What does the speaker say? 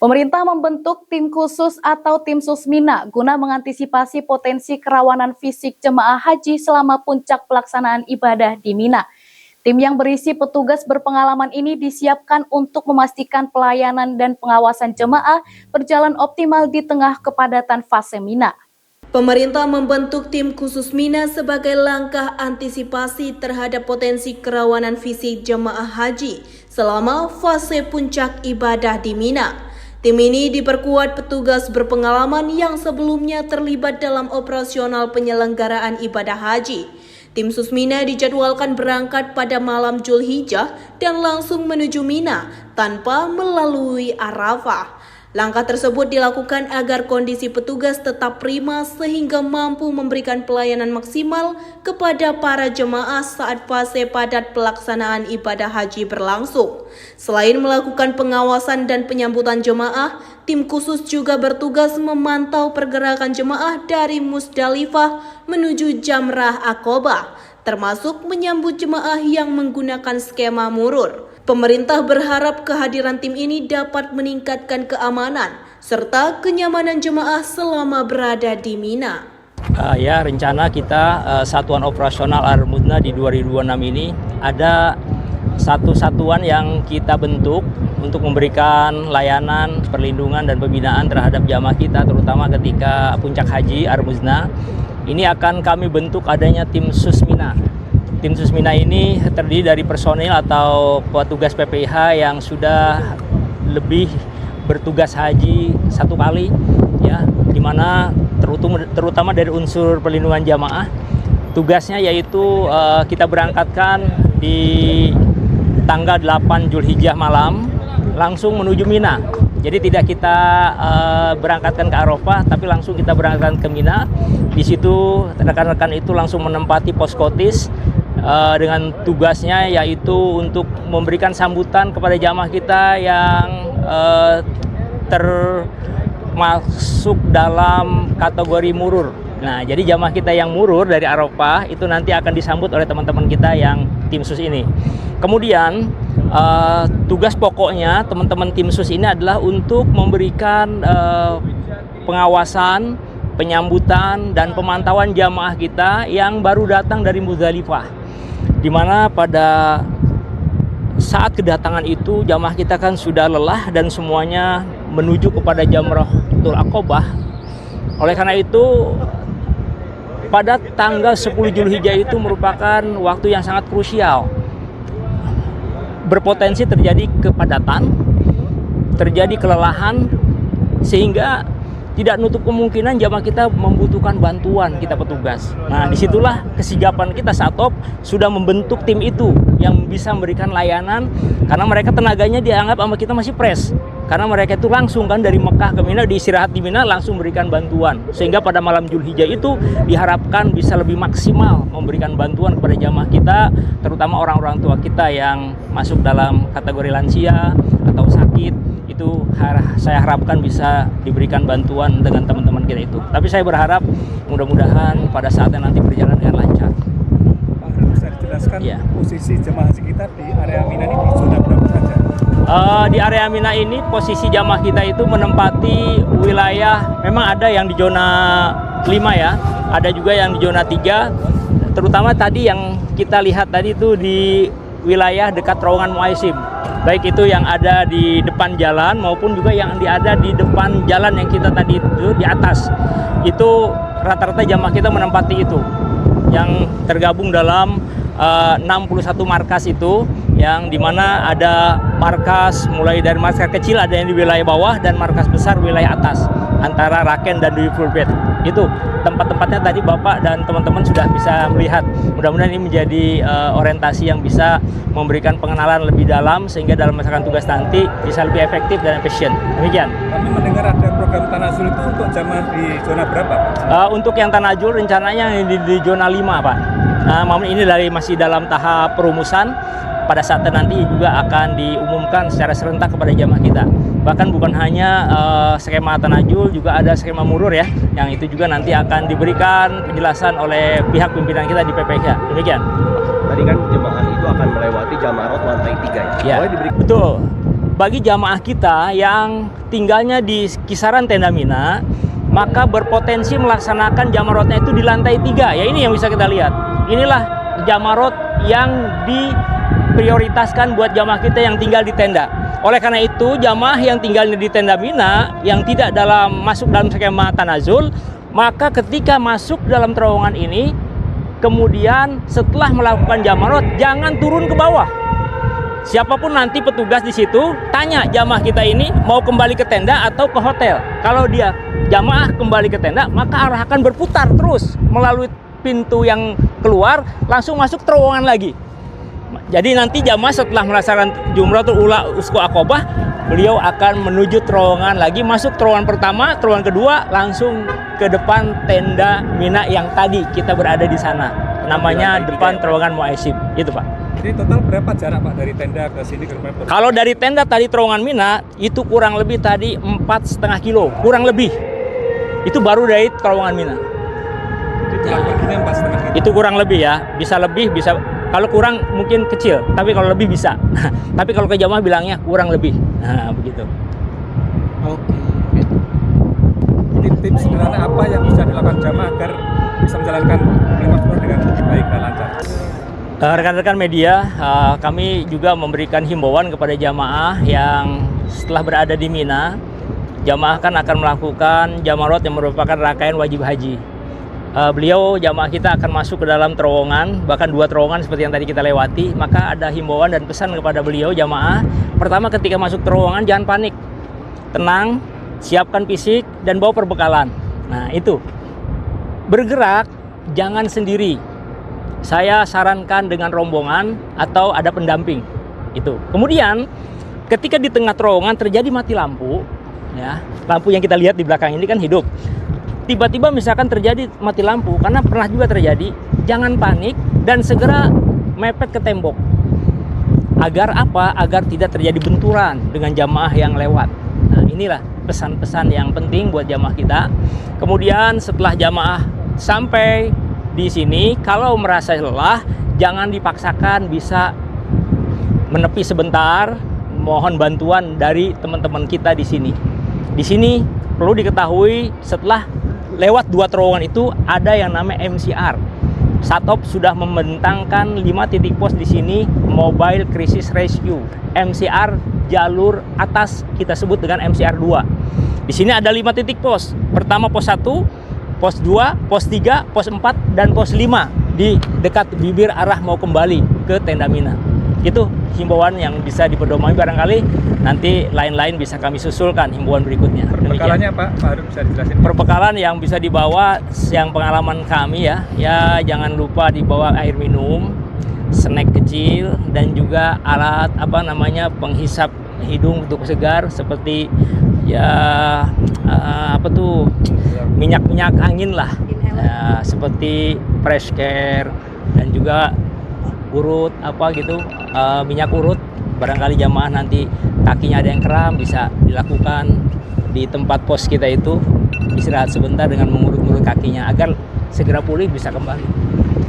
Pemerintah membentuk tim khusus atau tim Susmina guna mengantisipasi potensi kerawanan fisik jemaah haji selama puncak pelaksanaan ibadah di Mina. Tim yang berisi petugas berpengalaman ini disiapkan untuk memastikan pelayanan dan pengawasan jemaah berjalan optimal di tengah kepadatan fase Mina. Pemerintah membentuk tim khusus Mina sebagai langkah antisipasi terhadap potensi kerawanan fisik jemaah haji selama fase puncak ibadah di Mina. Tim ini diperkuat petugas berpengalaman yang sebelumnya terlibat dalam operasional penyelenggaraan ibadah haji. Tim Susmina dijadwalkan berangkat pada malam Zulhijjah dan langsung menuju Mina tanpa melalui Arafah. Langkah tersebut dilakukan agar kondisi petugas tetap prima sehingga mampu memberikan pelayanan maksimal kepada para jemaah saat fase padat pelaksanaan ibadah haji berlangsung. Selain melakukan pengawasan dan penyambutan jemaah, tim khusus juga bertugas memantau pergerakan jemaah dari Musdalifah menuju Jamrah Aqobah, termasuk menyambut jemaah yang menggunakan skema murur. Pemerintah berharap kehadiran tim ini dapat meningkatkan keamanan serta kenyamanan jemaah selama berada di Mina. Rencana kita Satuan Operasional Al-Mudna di 2026 ini ada satu satuan yang kita bentuk untuk memberikan layanan, perlindungan dan pembinaan terhadap jamaah kita terutama ketika puncak haji Al-Mudna. Ini akan kami bentuk adanya tim Susmina. Tim Susmina ini terdiri dari personil atau petugas PPIH yang sudah lebih bertugas haji satu kali, ya, di mana terutama dari unsur perlindungan jamaah. Tugasnya yaitu kita berangkatkan di tanggal 8 Zulhijjah malam langsung menuju Mina. Jadi tidak kita berangkatkan ke Arafah, tapi langsung kita berangkatkan ke Mina. Di situ rekan-rekan itu langsung menempati poskotis dengan tugasnya yaitu untuk memberikan sambutan kepada jamaah kita yang termasuk dalam kategori murur. Nah, jadi jamaah kita yang murur dari Arafah itu nanti akan disambut oleh teman-teman kita yang tim sus ini. Kemudian tugas pokoknya teman-teman tim sus ini adalah untuk memberikan pengawasan, penyambutan dan pemantauan jamaah kita yang baru datang dari Musdalifah. Di mana pada saat kedatangan itu jamaah kita kan sudah lelah dan semuanya menuju kepada Jamratul Aqobah. Oleh karena itu pada tanggal 10 Zulhijjah itu merupakan waktu yang sangat krusial. Berpotensi terjadi kepadatan, terjadi kelelahan, sehingga tidak nutup kemungkinan jamaah kita membutuhkan bantuan kita petugas. Nah, disitulah kesigapan kita Satop sudah membentuk tim itu yang bisa memberikan layanan karena mereka tenaganya dianggap sama kita masih fresh. Karena mereka itu langsung kan dari Mekah ke Mina, diistirahat di Mina langsung memberikan bantuan. Sehingga pada malam Zulhijjah itu diharapkan bisa lebih maksimal memberikan bantuan kepada jamaah kita, terutama orang-orang tua kita yang masuk dalam kategori lansia atau sakit. Itu saya harapkan bisa diberikan bantuan dengan teman-teman kita itu. Tapi saya berharap mudah-mudahan pada saatnya nanti berjalan dengan lancar. Pak, bisa dijelaskan posisi jemaah haji kita di area Mina ini di zona berapa saja? Di area Mina ini posisi jamaah kita itu menempati wilayah, memang ada yang di zona 5 ya, ada juga yang di zona 3. Terutama tadi yang kita lihat tadi itu di wilayah dekat terowongan Muaisim. Baik itu yang ada di depan jalan maupun juga yang ada di depan jalan yang kita tadi itu di atas. Itu rata-rata jamaah kita menempati itu. Yang tergabung dalam 61 markas itu, yang dimana ada markas mulai dari markas kecil ada yang di wilayah bawah dan markas besar wilayah atas antara Raken dan Dwi Furbet. Itu tempat-tempatnya tadi Bapak dan teman-teman sudah bisa melihat. Mudah-mudahan ini menjadi orientasi yang bisa memberikan pengenalan lebih dalam sehingga dalam melaksanakan tugas nanti bisa lebih efektif dan efisien. Demikian. Kami mendengar ada program Tanazul itu untuk jamaah di zona berapa, Pak? Untuk yang Tanazul rencananya di zona 5, Pak. Ini masih dalam tahap perumusan. Pada saat nanti juga akan diumumkan secara serentak kepada jamaah kita. Bahkan bukan hanya skema Tanajul, juga ada skema murur ya, yang itu juga nanti akan diberikan penjelasan oleh pihak pimpinan kita di PPK. Demikian. Tadi kan jemaah itu akan melewati Jamarot lantai 3 ya? Ya, betul. bagi jamaah kita yang tinggalnya di kisaran tenda Mina, maka berpotensi melaksanakan jamarotnya itu di lantai 3. Ya ini yang bisa kita lihat. Inilah jamarot yang diprioritaskan buat jamaah kita yang tinggal di tenda. Oleh karena itu, jamaah yang tinggal di tenda Mina yang tidak masuk dalam skema tanazul, maka ketika masuk dalam terowongan ini, kemudian setelah melakukan jamarot, jangan turun ke bawah. Siapapun nanti petugas di situ tanya jamaah kita ini mau kembali ke tenda atau ke hotel. Kalau dia jamaah kembali ke tenda, maka arahkan berputar terus melalui pintu yang keluar, langsung masuk terowongan lagi. Jadi nanti jamaah setelah melaksanakan Jumratul Ula Usku Aqobah, beliau akan menuju terowongan lagi, masuk terowongan pertama, terowongan kedua, langsung ke depan tenda Mina yang tadi kita berada di sana. Namanya depan terowongan Muaisib. Itu Pak. Jadi total berapa jarak Pak dari tenda ke sini ke rumah? Kalau dari tenda tadi terowongan Mina itu kurang lebih tadi 4,5 kilo, kurang lebih. Itu baru dari terowongan Mina. Ini 4,5 kilo. Itu kurang lebih ya, bisa lebih, bisa. Kalau kurang mungkin kecil, tapi kalau lebih bisa. Tapi kalau ke jamaah bilangnya kurang lebih. Nah, begitu. Oke. Tips sederhana apa yang bisa dilakukan jamaah agar bisa menjalankan ibadah dengan baik dan lancar? Rekan-rekan media, kami juga memberikan himbauan kepada jamaah yang setelah berada di Mina, jamaah kan akan melakukan jamarot yang merupakan rangkaian wajib haji. Jamaah kita akan masuk ke dalam terowongan, bahkan 2 terowongan seperti yang tadi kita lewati. Maka ada himbauan dan pesan kepada beliau jamaah. Pertama, ketika masuk terowongan jangan panik, tenang, siapkan fisik dan bawa perbekalan. Nah itu, bergerak jangan sendiri. Saya sarankan dengan rombongan atau ada pendamping. Itu. Kemudian ketika di tengah terowongan terjadi mati lampu, ya, lampu yang kita lihat di belakang ini kan hidup. Tiba-tiba misalkan terjadi mati lampu, karena pernah juga terjadi, jangan panik dan segera mepet ke tembok. Agar apa? Agar tidak terjadi benturan dengan jamaah yang lewat. Nah, inilah pesan-pesan yang penting buat jamaah kita. Kemudian setelah jamaah sampai di sini, kalau merasa lelah, jangan dipaksakan, bisa menepi sebentar, mohon bantuan dari teman-teman kita di sini. Di sini perlu diketahui, setelah lewat 2 terowongan itu ada yang namanya MCR. Satop sudah membentangkan 5 titik pos di sini, Mobile Crisis Rescue. MCR jalur atas kita sebut dengan MCR 2. Di sini ada 5 titik pos. Pertama pos 1, pos 2, pos 3, pos 4, dan pos 5 di dekat bibir arah mau kembali ke tenda Mina. Itu himbauan yang bisa dipedomani, barangkali nanti lain-lain bisa kami susulkan himbauan berikutnya. Perbekalannya Pak Harun bisa dijelasin? Perbekalan yang bisa dibawa, yang pengalaman kami ya jangan lupa dibawa air minum, snack kecil, dan juga alat penghisap hidung untuk segar seperti minyak angin lah, seperti fresh care dan juga urut minyak urut. Barangkali jamaah nanti kakinya ada yang kram, bisa dilakukan di tempat pos kita itu, istirahat sebentar dengan mengurut-urut kakinya agar segera pulih bisa kembali.